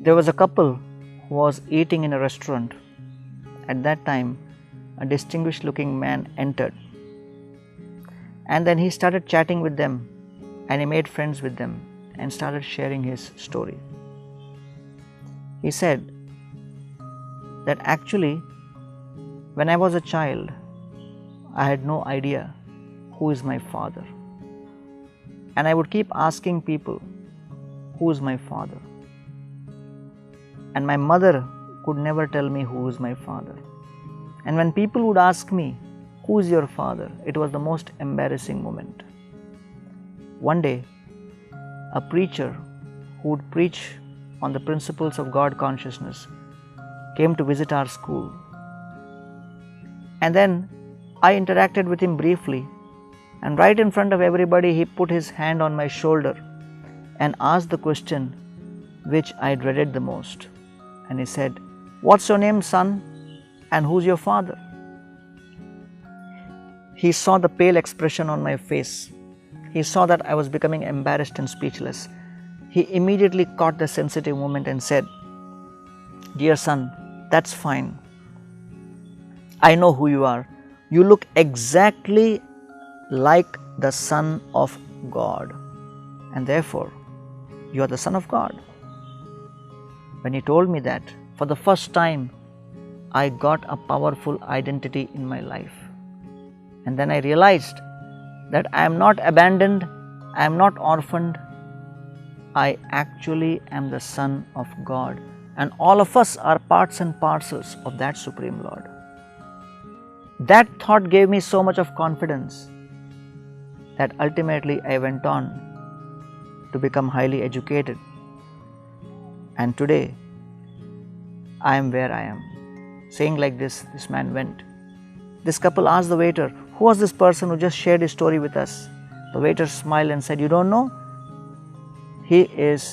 There was a couple who was eating in a restaurant. At that time, a distinguished looking man entered, and then he started chatting with them, and he made friends with them and started sharing his story. He said that actually, when I was a child, I had no idea who is my father, and I would keep asking people, who is my father? And my mother could never tell me who is my father. And when people would ask me, who is your father? It was the most embarrassing moment. One day, a preacher who would preach on the principles of God consciousness came to visit our school. And then I interacted with him briefly, and right in front of everybody, he put his hand on my shoulder and asked the question which I dreaded the most. And he said, "What's your name, son? And who's your father?" He saw the pale expression on my face. He saw that I was becoming embarrassed and speechless. He immediately caught the sensitive moment and said, "Dear son, that's fine. I know who you are. You look exactly like the Son of God, and therefore you are the Son of God." When he told me that, for the first time, I got a powerful identity in my life. And then I realized that I am not abandoned, I am not orphaned, I actually am the Son of God, and all of us are parts and parcels of that Supreme Lord. That thought gave me so much of confidence that ultimately I went on to become highly educated. And today, I am where I am. Saying like this man went. This couple asked the waiter, "Who was this person who just shared his story with us?" The waiter smiled and said, "You don't know? He is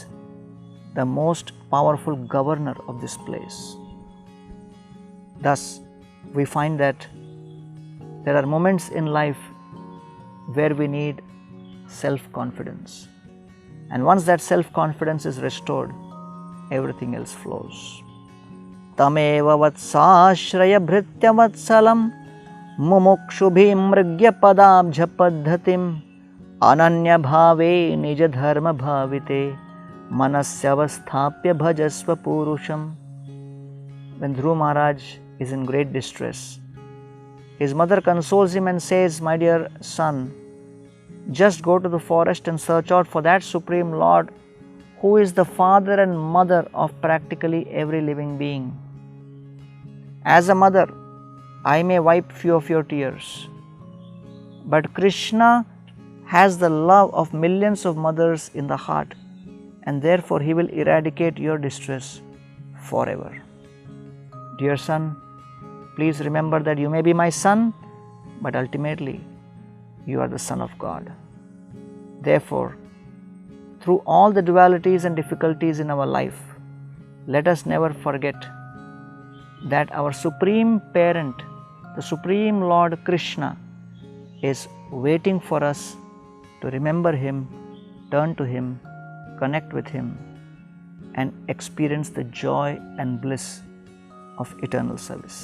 the most powerful governor of this place." Thus, we find that there are moments in life where we need self-confidence. And once that self-confidence is restored, everything else flows. Tameva vatsashraya bhritya vatsalam mumukshubhim mrigya padabjha paddhatim ananya bhave nija dharma bhavite manasyavasthapya bhajasva purusham. When Dhruv Maharaj is in great distress, his mother consoles him and says, "My dear son, just go to the forest and search out for that Supreme Lord who is the father and mother of practically every living being. As a mother, I may wipe few of your tears, but Krishna has the love of millions of mothers in the heart, and therefore he will eradicate your distress forever." Dear son, please remember that you may be my son, but ultimately you are the Son of God. Therefore, through all the dualities and difficulties in our life, let us never forget that our Supreme Parent, the Supreme Lord Krishna, is waiting for us to remember Him, turn to Him, connect with Him, and experience the joy and bliss of eternal service.